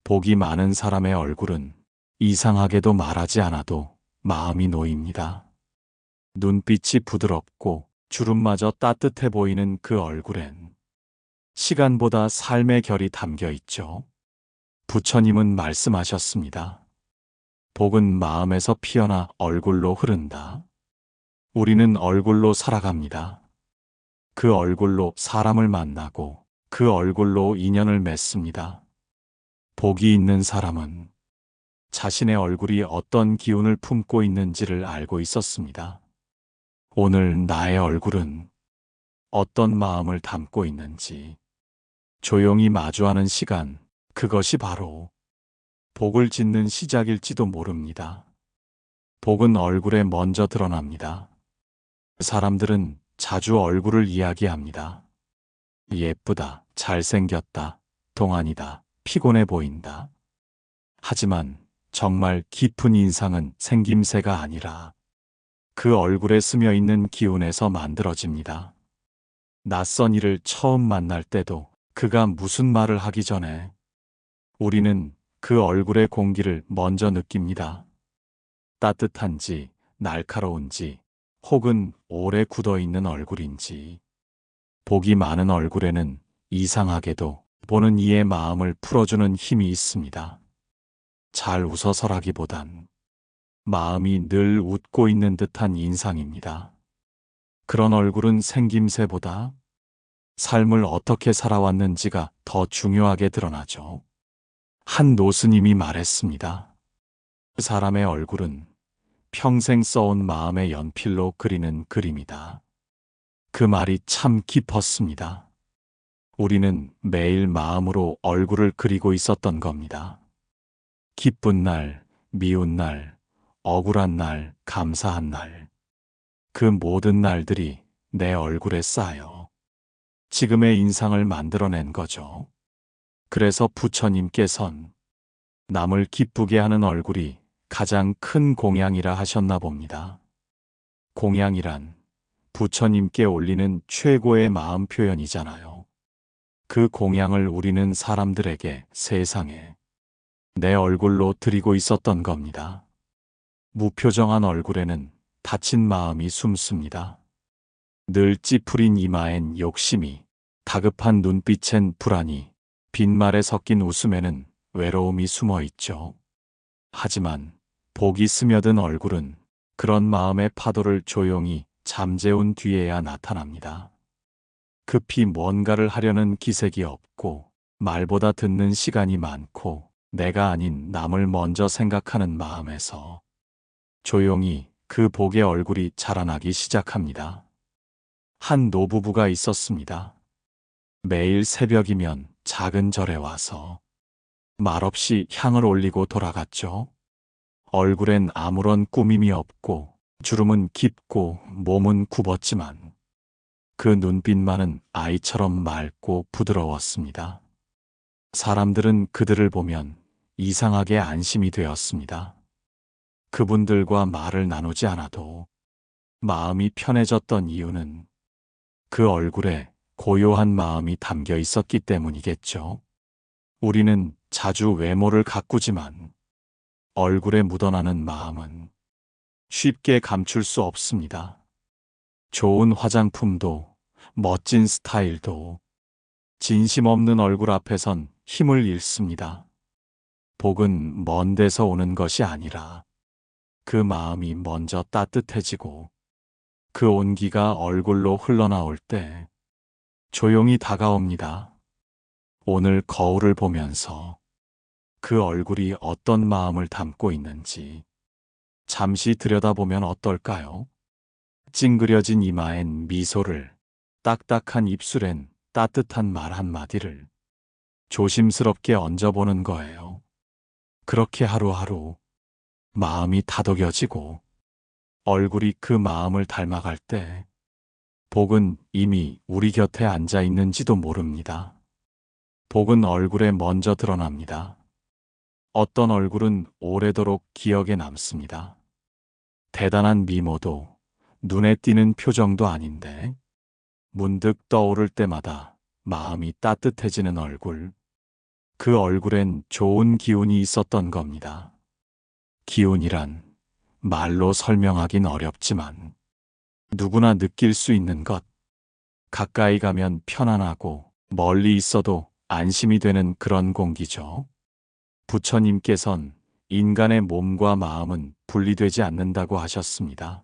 복이 많은 사람의 얼굴은 이상하게도 말하지 않아도 마음이 놓입니다. 눈빛이 부드럽고 주름마저 따뜻해 보이는 그 얼굴엔 시간보다 삶의 결이 담겨 있죠. 부처님은 말씀하셨습니다. 복은 마음에서 피어나 얼굴로 흐른다. 우리는 얼굴로 살아갑니다. 그 얼굴로 사람을 만나고 그 얼굴로 인연을 맺습니다. 복이 있는 사람은 자신의 얼굴이 어떤 기운을 품고 있는지를 알고 있었습니다. 오늘 나의 얼굴은 어떤 마음을 담고 있는지 조용히 마주하는 시간, 그것이 바로 복을 짓는 시작일지도 모릅니다. 복은 얼굴에 먼저 드러납니다. 사람들은 자주 얼굴을 이야기합니다. 예쁘다, 잘생겼다, 동안이다, 피곤해 보인다. 하지만 정말 깊은 인상은 생김새가 아니라 그 얼굴에 스며 있는 기운에서 만들어집니다. 낯선 이를 처음 만날 때도 그가 무슨 말을 하기 전에 우리는 그 얼굴의 공기를 먼저 느낍니다. 따뜻한지, 날카로운지, 혹은 오래 굳어 있는 얼굴인지. 복이 많은 얼굴에는 이상하게도 보는 이의 마음을 풀어주는 힘이 있습니다. 잘 웃어서라기보단 마음이 늘 웃고 있는 듯한 인상입니다. 그런 얼굴은 생김새보다 삶을 어떻게 살아왔는지가 더 중요하게 드러나죠. 한 노스님이 말했습니다. 사람의 얼굴은 평생 써온 마음의 연필로 그리는 그림이다. 그 말이 참 깊었습니다. 우리는 매일 마음으로 얼굴을 그리고 있었던 겁니다. 기쁜 날, 미운 날, 억울한 날, 감사한 날. 그 모든 날들이 내 얼굴에 쌓여 지금의 인상을 만들어낸 거죠. 그래서 부처님께선 남을 기쁘게 하는 얼굴이 가장 큰 공양이라 하셨나 봅니다. 공양이란 부처님께 올리는 최고의 마음 표현이잖아요. 그 공양을 우리는 사람들에게, 세상에 내 얼굴로 드리고 있었던 겁니다. 무표정한 얼굴에는 다친 마음이 숨습니다. 늘 찌푸린 이마엔 욕심이, 다급한 눈빛엔 불안이, 빈말에 섞인 웃음에는 외로움이 숨어 있죠. 하지만 복이 스며든 얼굴은 그런 마음의 파도를 조용히 잠재운 뒤에야 나타납니다. 급히 뭔가를 하려는 기색이 없고 말보다 듣는 시간이 많고 내가 아닌 남을 먼저 생각하는 마음에서 조용히 그 복의 얼굴이 자라나기 시작합니다. 한 노부부가 있었습니다. 매일 새벽이면 작은 절에 와서 말없이 향을 올리고 돌아갔죠. 얼굴엔 아무런 꾸밈이 없고 주름은 깊고 몸은 굽었지만 그 눈빛만은 아이처럼 맑고 부드러웠습니다. 사람들은 그들을 보면 이상하게 안심이 되었습니다. 그분들과 말을 나누지 않아도 마음이 편해졌던 이유는 그 얼굴에 고요한 마음이 담겨 있었기 때문이겠죠. 우리는 자주 외모를 가꾸지만 얼굴에 묻어나는 마음은 쉽게 감출 수 없습니다. 좋은 화장품도, 멋진 스타일도 진심 없는 얼굴 앞에선 힘을 잃습니다. 복은 먼 데서 오는 것이 아니라 그 마음이 먼저 따뜻해지고 그 온기가 얼굴로 흘러나올 때 조용히 다가옵니다. 오늘 거울을 보면서 그 얼굴이 어떤 마음을 담고 있는지 잠시 들여다보면 어떨까요? 찡그려진 이마엔 미소를, 딱딱한 입술엔 따뜻한 말 한마디를 조심스럽게 얹어보는 거예요. 그렇게 하루하루 마음이 다독여지고 얼굴이 그 마음을 닮아갈 때 복은 이미 우리 곁에 앉아 있는지도 모릅니다. 복은 얼굴에 먼저 드러납니다. 어떤 얼굴은 오래도록 기억에 남습니다. 대단한 미모도 눈에 띄는 표정도 아닌데 문득 떠오를 때마다 마음이 따뜻해지는 얼굴. 그 얼굴엔 좋은 기운이 있었던 겁니다. 기운이란 말로 설명하긴 어렵지만 누구나 느낄 수 있는 것, 가까이 가면 편안하고 멀리 있어도 안심이 되는 그런 공기죠. 부처님께선 인간의 몸과 마음은 분리되지 않는다고 하셨습니다.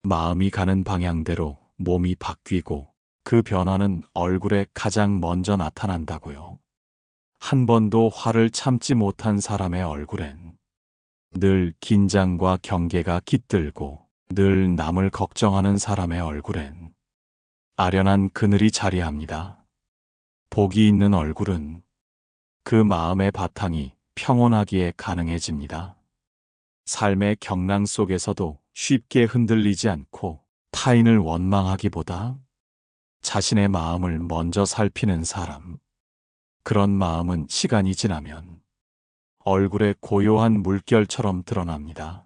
마음이 가는 방향대로 몸이 바뀌고 그 변화는 얼굴에 가장 먼저 나타난다고요. 한 번도 화를 참지 못한 사람의 얼굴엔 늘 긴장과 경계가 깃들고 늘 남을 걱정하는 사람의 얼굴엔 아련한 그늘이 자리합니다. 복이 있는 얼굴은 그 마음의 바탕이 평온하기에 가능해집니다. 삶의 경랑 속에서도 쉽게 흔들리지 않고 타인을 원망하기보다 자신의 마음을 먼저 살피는 사람. 그런 마음은 시간이 지나면 얼굴에 고요한 물결처럼 드러납니다.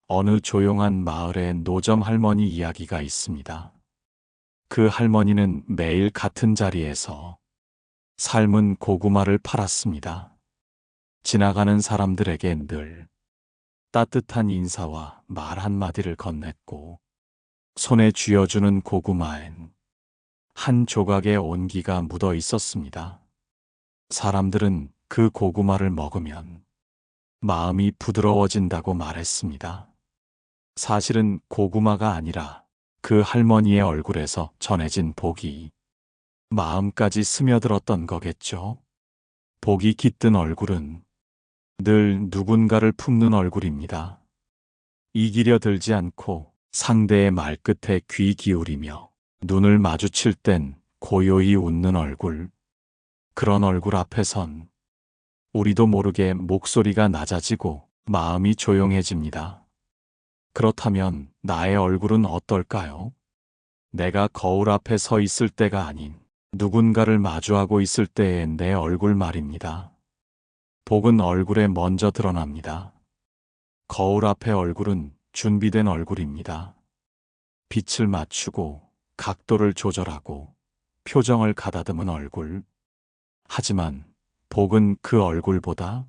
어느 조용한 마을에 노점 할머니 이야기가 있습니다. 그 할머니는 매일 같은 자리에서 삶은 고구마를 팔았습니다. 지나가는 사람들에게 늘 따뜻한 인사와 말 한마디를 건넸고 손에 쥐어주는 고구마엔 한 조각의 온기가 묻어 있었습니다. 사람들은 그 고구마를 먹으면 마음이 부드러워진다고 말했습니다. 사실은 고구마가 아니라 그 할머니의 얼굴에서 전해진 복이 마음까지 스며들었던 거겠죠. 복이 깃든 얼굴은 늘 누군가를 품는 얼굴입니다. 이기려 들지 않고 상대의 말끝에 귀 기울이며 눈을 마주칠 땐 고요히 웃는 얼굴. 그런 얼굴 앞에선 우리도 모르게 목소리가 낮아지고 마음이 조용해집니다. 그렇다면 나의 얼굴은 어떨까요? 내가 거울 앞에 서 있을 때가 아닌 누군가를 마주하고 있을 때의 내 얼굴 말입니다. 복은 얼굴에 먼저 드러납니다. 거울 앞의 얼굴은 준비된 얼굴입니다. 빛을 맞추고 각도를 조절하고 표정을 가다듬은 얼굴. 하지만 복은 그 얼굴보다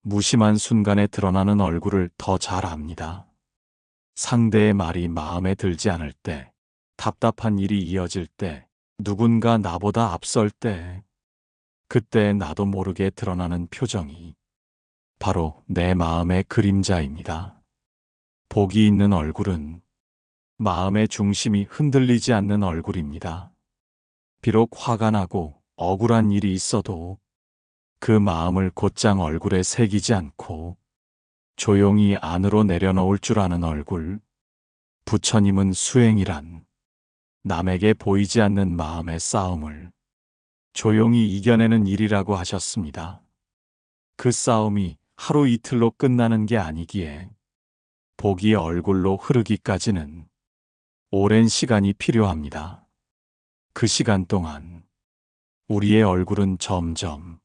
무심한 순간에 드러나는 얼굴을 더 잘 압니다. 상대의 말이 마음에 들지 않을 때, 답답한 일이 이어질 때, 누군가 나보다 앞설 때, 그때 나도 모르게 드러나는 표정이 바로 내 마음의 그림자입니다. 복이 있는 얼굴은 마음의 중심이 흔들리지 않는 얼굴입니다. 비록 화가 나고 억울한 일이 있어도 그 마음을 곧장 얼굴에 새기지 않고 조용히 안으로 내려놓을 줄 아는 얼굴. 부처님은 수행이란 남에게 보이지 않는 마음의 싸움을 조용히 이겨내는 일이라고 하셨습니다. 그 싸움이 하루 이틀로 끝나는 게 아니기에 복이 얼굴로 흐르기까지는 오랜 시간이 필요합니다. 그 시간 동안 우리의 얼굴은 점점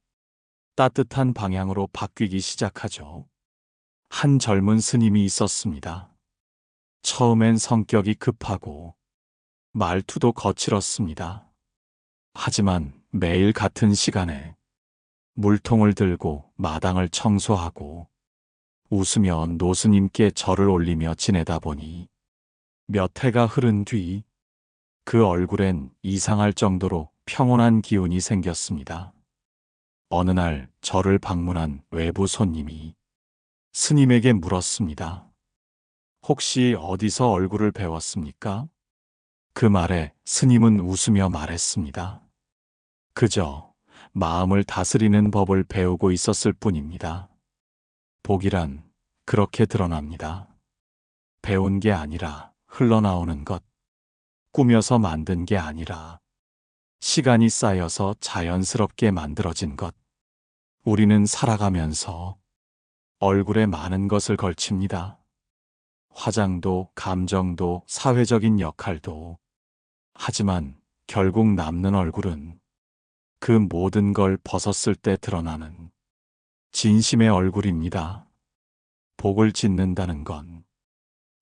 따뜻한 방향으로 바뀌기 시작하죠. 한 젊은 스님이 있었습니다. 처음엔 성격이 급하고 말투도 거칠었습니다. 하지만 매일 같은 시간에 물통을 들고 마당을 청소하고 웃으며 노스님께 절을 올리며 지내다 보니 몇 해가 흐른 뒤 그 얼굴엔 이상할 정도로 평온한 기운이 생겼습니다. 어느 날 절을 방문한 외부 손님이 스님에게 물었습니다. 혹시 어디서 얼굴을 배웠습니까? 그 말에 스님은 웃으며 말했습니다. 그저 마음을 다스리는 법을 배우고 있었을 뿐입니다. 복이란 그렇게 드러납니다. 배운 게 아니라 흘러나오는 것, 꾸며서 만든 게 아니라 시간이 쌓여서 자연스럽게 만들어진 것. 우리는 살아가면서 얼굴에 많은 것을 걸칩니다. 화장도, 감정도, 사회적인 역할도. 하지만 결국 남는 얼굴은 그 모든 걸 벗었을 때 드러나는 진심의 얼굴입니다. 복을 짓는다는 건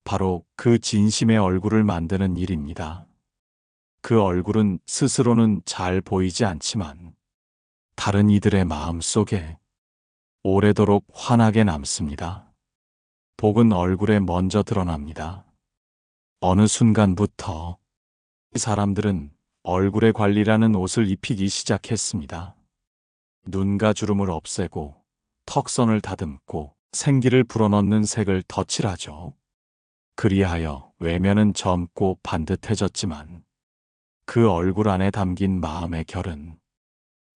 바로 그 진심의 얼굴을 만드는 일입니다. 그 얼굴은 스스로는 잘 보이지 않지만 다른 이들의 마음 속에 오래도록 환하게 남습니다. 복은 얼굴에 먼저 드러납니다. 어느 순간부터 사람들은 얼굴의 관리라는 옷을 입히기 시작했습니다. 눈가 주름을 없애고 턱선을 다듬고 생기를 불어넣는 색을 덧칠하죠. 그리하여 외면은 젊고 반듯해졌지만 그 얼굴 안에 담긴 마음의 결은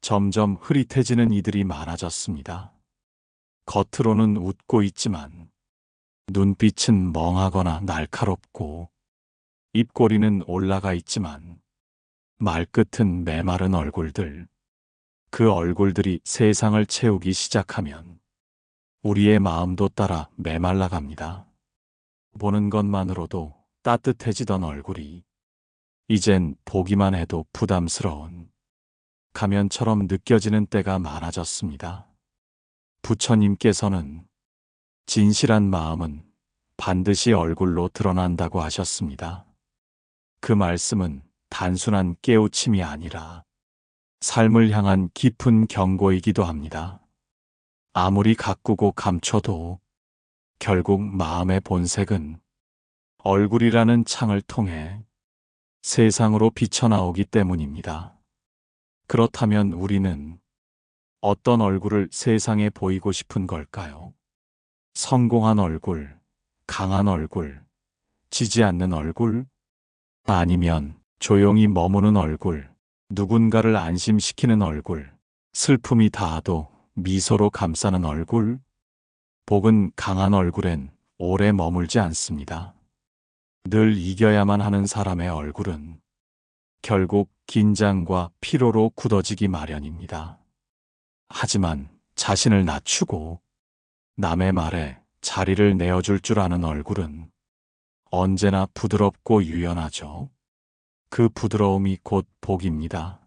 점점 흐릿해지는 이들이 많아졌습니다. 겉으로는 웃고 있지만 눈빛은 멍하거나 날카롭고 입꼬리는 올라가 있지만 말끝은 메마른 얼굴들. 그 얼굴들이 세상을 채우기 시작하면 우리의 마음도 따라 메말라 갑니다. 보는 것만으로도 따뜻해지던 얼굴이 이젠 보기만 해도 부담스러운 가면처럼 느껴지는 때가 많아졌습니다. 부처님께서는 진실한 마음은 반드시 얼굴로 드러난다고 하셨습니다. 그 말씀은 단순한 깨우침이 아니라 삶을 향한 깊은 경고이기도 합니다. 아무리 가꾸고 감춰도 결국 마음의 본색은 얼굴이라는 창을 통해 세상으로 비쳐나오기 때문입니다. 그렇다면 우리는 어떤 얼굴을 세상에 보이고 싶은 걸까요? 성공한 얼굴, 강한 얼굴, 지지 않는 얼굴, 아니면 조용히 머무는 얼굴, 누군가를 안심시키는 얼굴, 슬픔이 닿아도 미소로 감싸는 얼굴. 복은 강한 얼굴엔 오래 머물지 않습니다. 늘 이겨야만 하는 사람의 얼굴은 결국 긴장과 피로로 굳어지기 마련입니다. 하지만 자신을 낮추고 남의 말에 자리를 내어줄 줄 아는 얼굴은 언제나 부드럽고 유연하죠. 그 부드러움이 곧 복입니다.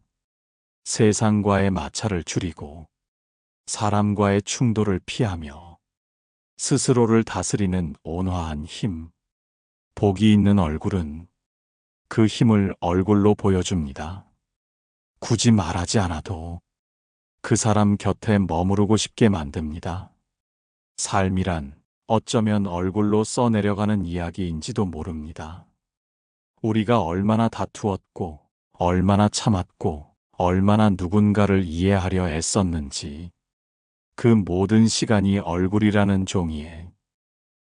세상과의 마찰을 줄이고 사람과의 충돌을 피하며 스스로를 다스리는 온화한 힘. 복이 있는 얼굴은 그 힘을 얼굴로 보여줍니다. 굳이 말하지 않아도 그 사람 곁에 머무르고 싶게 만듭니다. 삶이란 어쩌면 얼굴로 써내려가는 이야기인지도 모릅니다. 우리가 얼마나 다투었고, 얼마나 참았고, 얼마나 누군가를 이해하려 애썼는지, 그 모든 시간이 얼굴이라는 종이에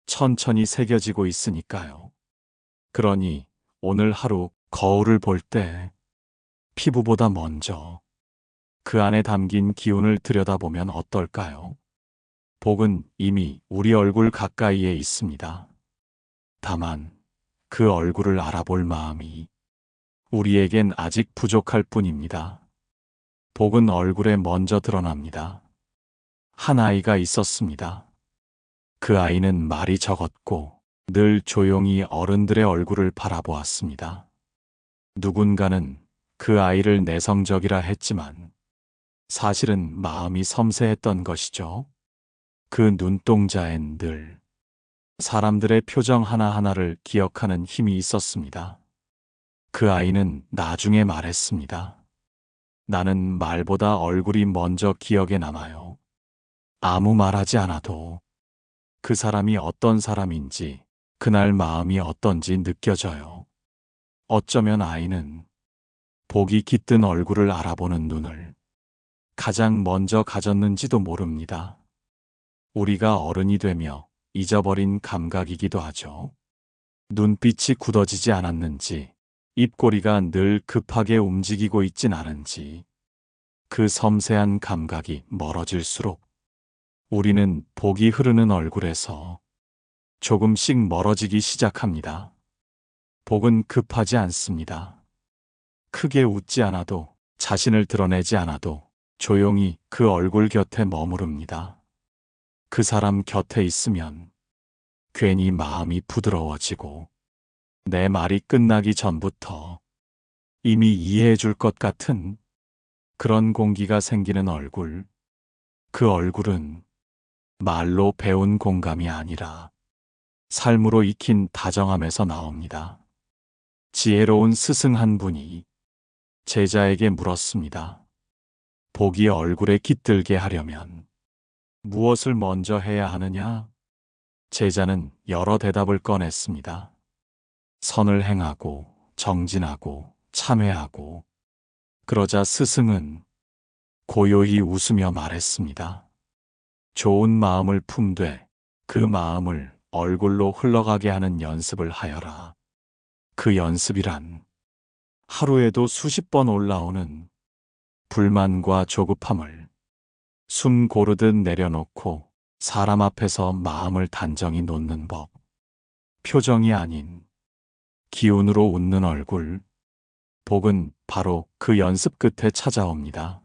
천천히 새겨지고 있으니까요. 그러니 오늘 하루 거울을 볼 때 피부보다 먼저 그 안에 담긴 기운을 들여다보면 어떨까요? 복은 이미 우리 얼굴 가까이에 있습니다. 다만 그 얼굴을 알아볼 마음이 우리에겐 아직 부족할 뿐입니다. 복은 얼굴에 먼저 드러납니다. 한 아이가 있었습니다. 그 아이는 말이 적었고 늘 조용히 어른들의 얼굴을 바라보았습니다. 누군가는 그 아이를 내성적이라 했지만 사실은 마음이 섬세했던 것이죠. 그 눈동자엔 늘 사람들의 표정 하나하나를 기억하는 힘이 있었습니다. 그 아이는 나중에 말했습니다. 나는 말보다 얼굴이 먼저 기억에 남아요. 아무 말하지 않아도 그 사람이 어떤 사람인지, 그날 마음이 어떤지 느껴져요. 어쩌면 아이는 복이 깃든 얼굴을 알아보는 눈을 가장 먼저 가졌는지도 모릅니다. 우리가 어른이 되며 잊어버린 감각이기도 하죠. 눈빛이 굳어지지 않았는지, 입꼬리가 늘 급하게 움직이고 있진 않은지, 그 섬세한 감각이 멀어질수록 우리는 복이 흐르는 얼굴에서 조금씩 멀어지기 시작합니다. 복은 급하지 않습니다. 크게 웃지 않아도, 자신을 드러내지 않아도 조용히 그 얼굴 곁에 머무릅니다. 그 사람 곁에 있으면 괜히 마음이 부드러워지고 내 말이 끝나기 전부터 이미 이해해 줄 것 같은 그런 공기가 생기는 얼굴. 그 얼굴은 말로 배운 공감이 아니라 삶으로 익힌 다정함에서 나옵니다. 지혜로운 스승 한 분이 제자에게 물었습니다. 복이 얼굴에 깃들게 하려면 무엇을 먼저 해야 하느냐? 제자는 여러 대답을 꺼냈습니다. 선을 행하고 정진하고 참회하고. 그러자 스승은 고요히 웃으며 말했습니다. 좋은 마음을 품되 그 마음을 얼굴로 흘러가게 하는 연습을 하여라. 그 연습이란 하루에도 수십 번 올라오는 불만과 조급함을 숨 고르듯 내려놓고 사람 앞에서 마음을 단정히 놓는 법. 표정이 아닌 기운으로 웃는 얼굴. 복은 바로 그 연습 끝에 찾아옵니다.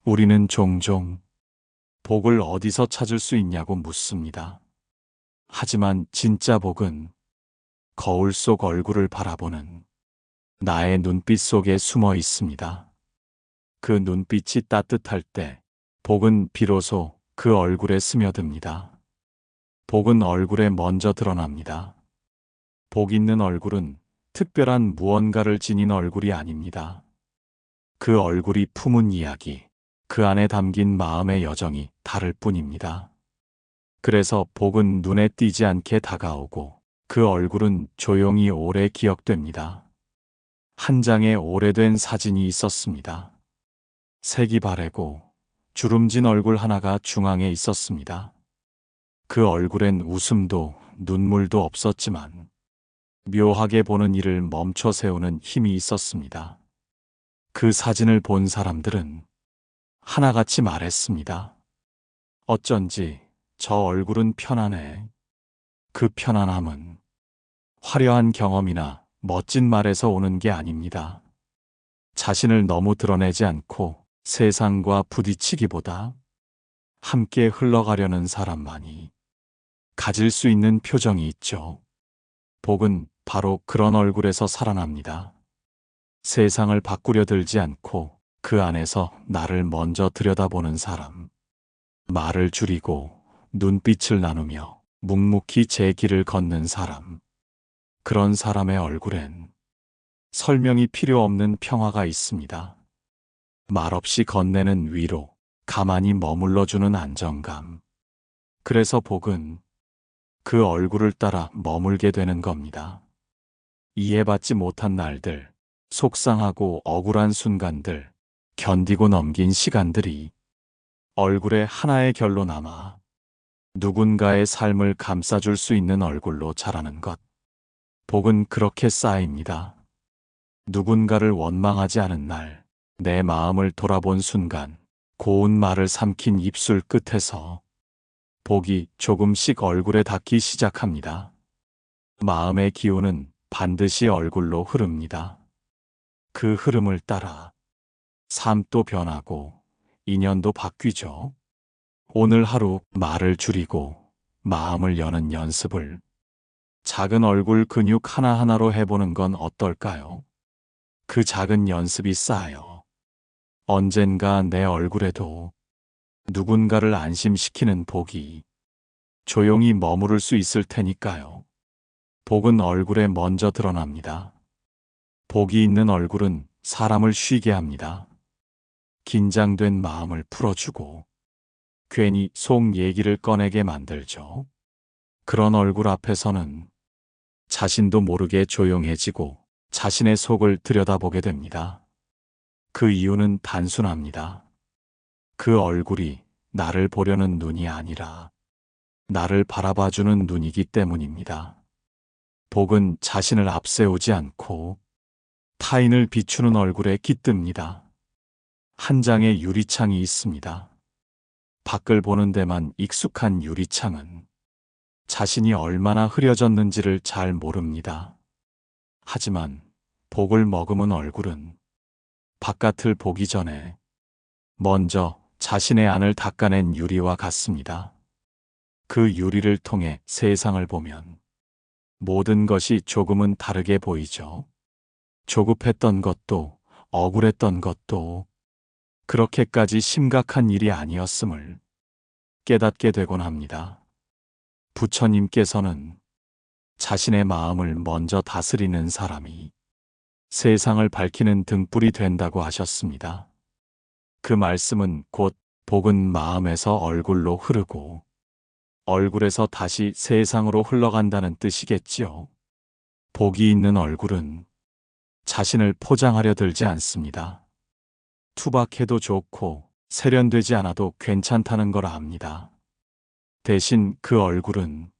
우리는 종종 복을 어디서 찾을 수 있냐고 묻습니다. 하지만 진짜 복은 거울 속 얼굴을 바라보는 나의 눈빛 속에 숨어 있습니다. 그 눈빛이 따뜻할 때 복은 비로소 그 얼굴에 스며듭니다. 복은 얼굴에 먼저 드러납니다. 복 있는 얼굴은 특별한 무언가를 지닌 얼굴이 아닙니다. 그 얼굴이 품은 이야기, 그 안에 담긴 마음의 여정이 다를 뿐입니다. 그래서 복은 눈에 띄지 않게 다가오고 그 얼굴은 조용히 오래 기억됩니다. 한 장의 오래된 사진이 있었습니다. 색이 바래고 주름진 얼굴 하나가 중앙에 있었습니다. 그 얼굴엔 웃음도 눈물도 없었지만 묘하게 보는 이를 멈춰 세우는 힘이 있었습니다. 그 사진을 본 사람들은 하나같이 말했습니다. 어쩐지 저 얼굴은 편안해. 그 편안함은 화려한 경험이나 멋진 말에서 오는 게 아닙니다. 자신을 너무 드러내지 않고 세상과 부딪히기보다 함께 흘러가려는 사람만이 가질 수 있는 표정이 있죠. 복은 바로 그런 얼굴에서 살아납니다. 세상을 바꾸려 들지 않고 그 안에서 나를 먼저 들여다보는 사람. 말을 줄이고 눈빛을 나누며 묵묵히 제 길을 걷는 사람. 그런 사람의 얼굴엔 설명이 필요 없는 평화가 있습니다. 말없이 건네는 위로, 가만히 머물러주는 안정감. 그래서 복은 그 얼굴을 따라 머물게 되는 겁니다. 이해받지 못한 날들, 속상하고 억울한 순간들, 견디고 넘긴 시간들이 얼굴에 하나의 결로 남아 누군가의 삶을 감싸줄 수 있는 얼굴로 자라는 것. 복은 그렇게 쌓입니다. 누군가를 원망하지 않은 날, 내 마음을 돌아본 순간, 고운 말을 삼킨 입술 끝에서 복이 조금씩 얼굴에 닿기 시작합니다. 마음의 기운은 반드시 얼굴로 흐릅니다. 그 흐름을 따라 삶도 변하고 인연도 바뀌죠. 오늘 하루 말을 줄이고 마음을 여는 연습을 작은 얼굴 근육 하나하나로 해보는 건 어떨까요? 그 작은 연습이 쌓여 언젠가 내 얼굴에도 누군가를 안심시키는 복이 조용히 머무를 수 있을 테니까요. 복은 얼굴에 먼저 드러납니다. 복이 있는 얼굴은 사람을 쉬게 합니다. 긴장된 마음을 풀어주고 괜히 속 얘기를 꺼내게 만들죠. 그런 얼굴 앞에서는 자신도 모르게 조용해지고 자신의 속을 들여다보게 됩니다. 그 이유는 단순합니다. 그 얼굴이 나를 보려는 눈이 아니라 나를 바라봐주는 눈이기 때문입니다. 복은 자신을 앞세우지 않고 타인을 비추는 얼굴에 깃듭니다. 한 장의 유리창이 있습니다. 밖을 보는 데만 익숙한 유리창은 자신이 얼마나 흐려졌는지를 잘 모릅니다. 하지만 복을 머금은 얼굴은 바깥을 보기 전에 먼저 자신의 안을 닦아낸 유리와 같습니다. 그 유리를 통해 세상을 보면 모든 것이 조금은 다르게 보이죠. 조급했던 것도 억울했던 것도 그렇게까지 심각한 일이 아니었음을 깨닫게 되곤 합니다. 부처님께서는 자신의 마음을 먼저 다스리는 사람이 세상을 밝히는 등불이 된다고 하셨습니다. 그 말씀은 곧 복은 마음에서 얼굴로 흐르고 얼굴에서 다시 세상으로 흘러간다는 뜻이겠지요. 복이 있는 얼굴은 자신을 포장하려 들지 않습니다. 투박해도 좋고 세련되지 않아도 괜찮다는 걸 압니다. 대신 그 얼굴은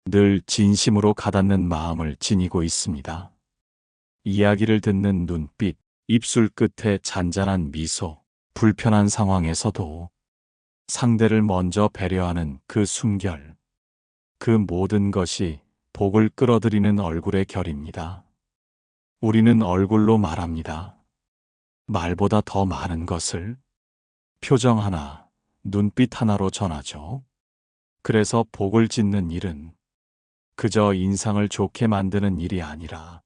늘 진심으로 가닿는 마음을 지니고 있습니다. 이야기를 듣는 눈빛, 입술 끝에 잔잔한 미소, 불편한 상황에서도 상대를 먼저 배려하는 그 숨결, 그 모든 것이 복을 끌어들이는 얼굴의 결입니다. 우리는 얼굴로 말합니다. 말보다 더 많은 것을 표정 하나, 눈빛 하나로 전하죠. 그래서 복을 짓는 일은 그저 인상을 좋게 만드는 일이 아니라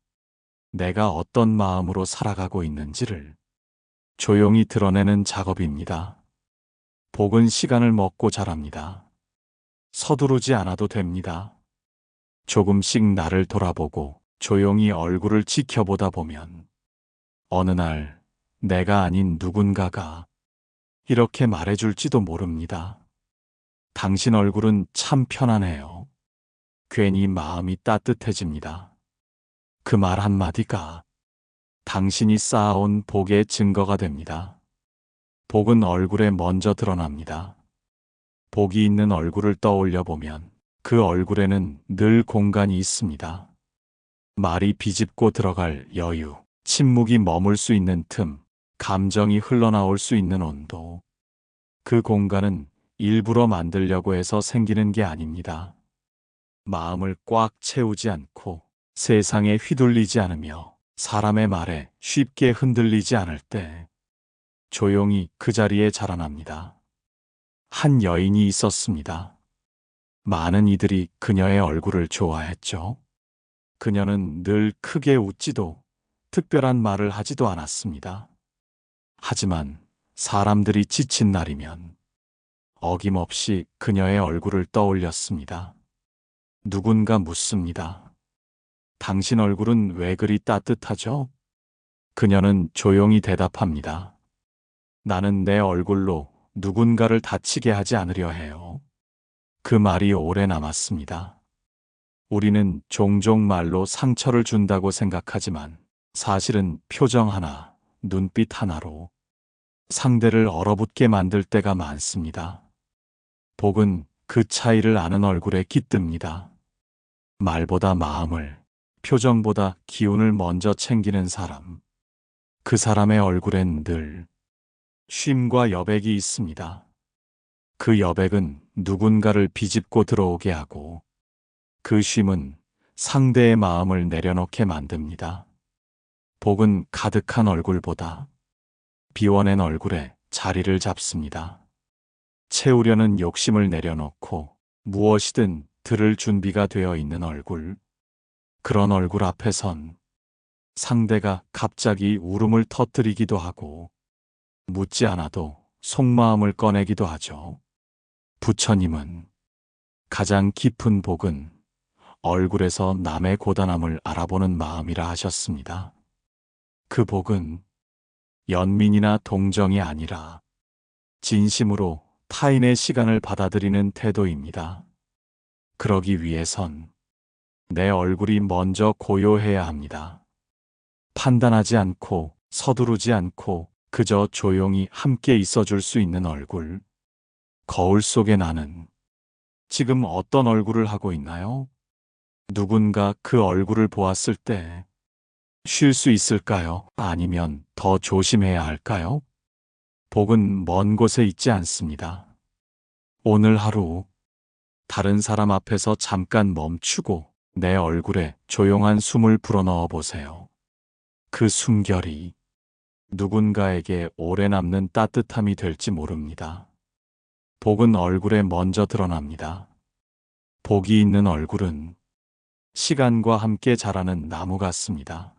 내가 어떤 마음으로 살아가고 있는지를 조용히 드러내는 작업입니다. 복은 시간을 먹고 자랍니다. 서두르지 않아도 됩니다. 조금씩 나를 돌아보고 조용히 얼굴을 지켜보다 보면 어느 날 내가 아닌 누군가가 이렇게 말해줄지도 모릅니다. 당신 얼굴은 참 편안해요. 괜히 마음이 따뜻해집니다. 그 말 한마디가 당신이 쌓아온 복의 증거가 됩니다. 복은 얼굴에 먼저 드러납니다. 복이 있는 얼굴을 떠올려 보면 그 얼굴에는 늘 공간이 있습니다. 말이 비집고 들어갈 여유, 침묵이 머물 수 있는 틈, 감정이 흘러나올 수 있는 온도. 그 공간은 일부러 만들려고 해서 생기는 게 아닙니다. 마음을 꽉 채우지 않고 세상에 휘둘리지 않으며 사람의 말에 쉽게 흔들리지 않을 때 조용히 그 자리에 자라납니다. 한 여인이 있었습니다. 많은 이들이 그녀의 얼굴을 좋아했죠. 그녀는 늘 크게 웃지도 특별한 말을 하지도 않았습니다. 하지만 사람들이 지친 날이면 어김없이 그녀의 얼굴을 떠올렸습니다. 누군가 묻습니다. 당신 얼굴은 왜 그리 따뜻하죠? 그녀는 조용히 대답합니다. 나는 내 얼굴로 누군가를 다치게 하지 않으려 해요. 그 말이 오래 남았습니다. 우리는 종종 말로 상처를 준다고 생각하지만 사실은 표정 하나, 눈빛 하나로 상대를 얼어붙게 만들 때가 많습니다. 복은 그 차이를 아는 얼굴에 깃듭니다. 말보다 마음을, 표정보다 기운을 먼저 챙기는 사람. 그 사람의 얼굴엔 늘 쉼과 여백이 있습니다. 그 여백은 누군가를 비집고 들어오게 하고 그 쉼은 상대의 마음을 내려놓게 만듭니다. 복은 가득한 얼굴보다 비워낸 얼굴에 자리를 잡습니다. 채우려는 욕심을 내려놓고 무엇이든 들을 준비가 되어 있는 얼굴. 그런 얼굴 앞에선 상대가 갑자기 울음을 터뜨리기도 하고 묻지 않아도 속마음을 꺼내기도 하죠. 부처님은 가장 깊은 복은 얼굴에서 남의 고단함을 알아보는 마음이라 하셨습니다. 그 복은 연민이나 동정이 아니라 진심으로 타인의 시간을 받아들이는 태도입니다. 그러기 위해선 내 얼굴이 먼저 고요해야 합니다. 판단하지 않고 서두르지 않고 그저 조용히 함께 있어줄 수 있는 얼굴. 거울 속의 나는 지금 어떤 얼굴을 하고 있나요? 누군가 그 얼굴을 보았을 때 쉴 수 있을까요? 아니면 더 조심해야 할까요? 복은 먼 곳에 있지 않습니다. 오늘 하루 다른 사람 앞에서 잠깐 멈추고 내 얼굴에 조용한 숨을 불어넣어 보세요. 그 숨결이 누군가에게 오래 남는 따뜻함이 될지 모릅니다. 복은 얼굴에 먼저 드러납니다. 복이 있는 얼굴은 시간과 함께 자라는 나무 같습니다.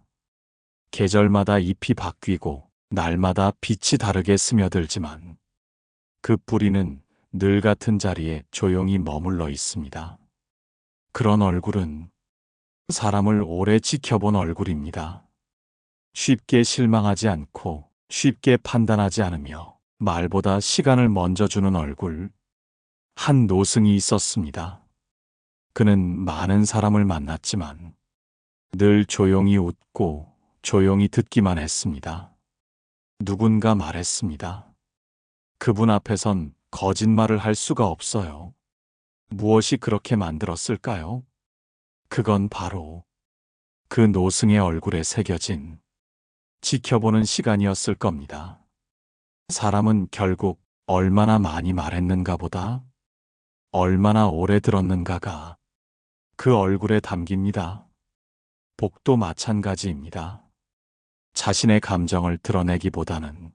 계절마다 잎이 바뀌고 날마다 빛이 다르게 스며들지만 그 뿌리는 늘 같은 자리에 조용히 머물러 있습니다. 그런 얼굴은 사람을 오래 지켜본 얼굴입니다. 쉽게 실망하지 않고 쉽게 판단하지 않으며 말보다 시간을 먼저 주는 얼굴. 한 노승이 있었습니다. 그는 많은 사람을 만났지만 늘 조용히 웃고 조용히 듣기만 했습니다. 누군가 말했습니다. 그분 앞에선 거짓말을 할 수가 없어요. 무엇이 그렇게 만들었을까요? 그건 바로 그 노승의 얼굴에 새겨진 지켜보는 시간이었을 겁니다. 사람은 결국 얼마나 많이 말했는가 보다 얼마나 오래 들었는가가 그 얼굴에 담깁니다. 복도 마찬가지입니다. 자신의 감정을 드러내기보다는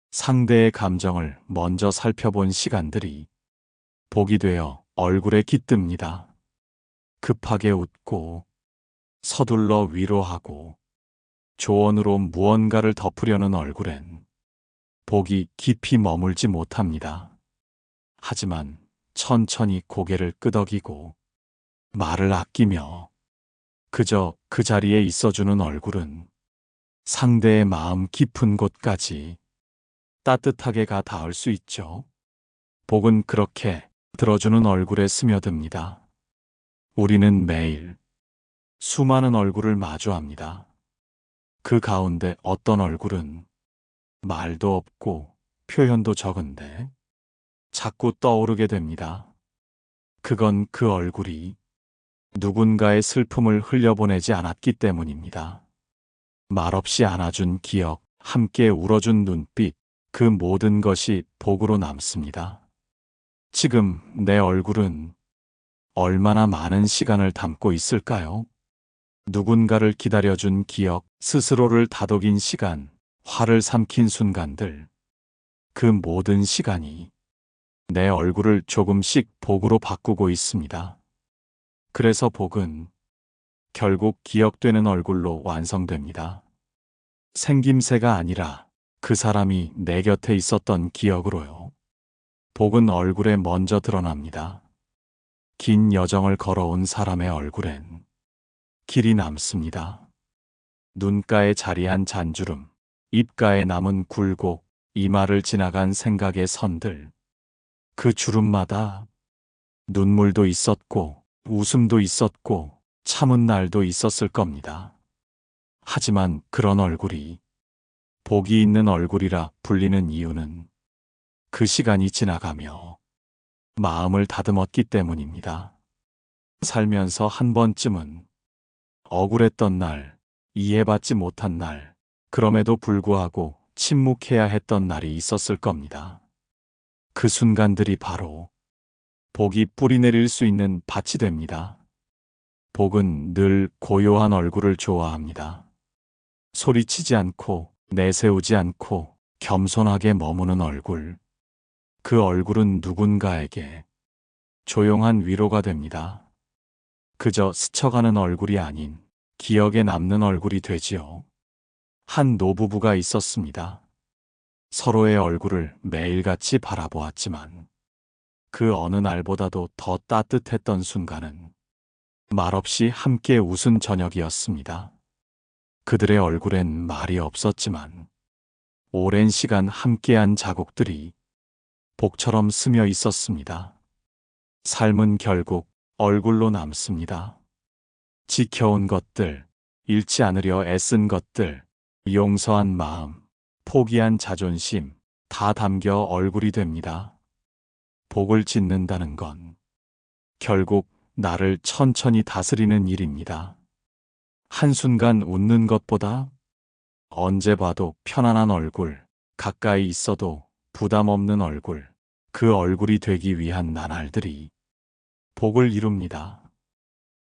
상대의 감정을 먼저 살펴본 시간들이 복이 되어 얼굴에 깃듭니다. 급하게 웃고 서둘러 위로하고 조언으로 무언가를 덮으려는 얼굴엔 복이 깊이 머물지 못합니다. 하지만 천천히 고개를 끄덕이고 말을 아끼며 그저 그 자리에 있어주는 얼굴은 상대의 마음 깊은 곳까지 따뜻하게 가 닿을 수 있죠. 복은 그렇게 들어주는 얼굴에 스며듭니다. 우리는 매일 수많은 얼굴을 마주합니다. 그 가운데 어떤 얼굴은 말도 없고 표현도 적은데 자꾸 떠오르게 됩니다. 그건 그 얼굴이 누군가의 슬픔을 흘려보내지 않았기 때문입니다. 말없이 안아준 기억, 함께 울어준 눈빛, 그 모든 것이 복으로 남습니다. 지금 내 얼굴은 얼마나 많은 시간을 담고 있을까요? 누군가를 기다려준 기억, 스스로를 다독인 시간, 화를 삼킨 순간들, 그 모든 시간이 내 얼굴을 조금씩 복으로 바꾸고 있습니다. 그래서 복은 결국 기억되는 얼굴로 완성됩니다. 생김새가 아니라 그 사람이 내 곁에 있었던 기억으로요. 복은 얼굴에 먼저 드러납니다. 긴 여정을 걸어온 사람의 얼굴엔 길이 남습니다. 눈가에 자리한 잔주름, 입가에 남은 굴곡, 이마를 지나간 생각의 선들. 그 주름마다 눈물도 있었고 웃음도 있었고 참은 날도 있었을 겁니다. 하지만 그런 얼굴이 복이 있는 얼굴이라 불리는 이유는 그 시간이 지나가며 마음을 다듬었기 때문입니다. 살면서 한 번쯤은 억울했던 날, 이해받지 못한 날, 그럼에도 불구하고 침묵해야 했던 날이 있었을 겁니다. 그 순간들이 바로 복이 뿌리내릴 수 있는 밭이 됩니다. 복은 늘 고요한 얼굴을 좋아합니다. 소리치지 않고 내세우지 않고 겸손하게 머무는 얼굴. 그 얼굴은 누군가에게 조용한 위로가 됩니다. 그저 스쳐가는 얼굴이 아닌 기억에 남는 얼굴이 되지요. 한 노부부가 있었습니다. 서로의 얼굴을 매일같이 바라보았지만 그 어느 날보다도 더 따뜻했던 순간은 말없이 함께 웃은 저녁이었습니다. 그들의 얼굴엔 말이 없었지만 오랜 시간 함께한 자국들이 복처럼 스며 있었습니다. 삶은 결국 얼굴로 남습니다. 지켜온 것들, 잃지 않으려 애쓴 것들, 용서한 마음, 포기한 자존심, 다 담겨 얼굴이 됩니다. 복을 짓는다는 건 결국 나를 천천히 다스리는 일입니다. 한순간 웃는 것보다 언제 봐도 편안한 얼굴, 가까이 있어도 부담 없는 얼굴, 그 얼굴이 되기 위한 나날들이 복을 이룹니다.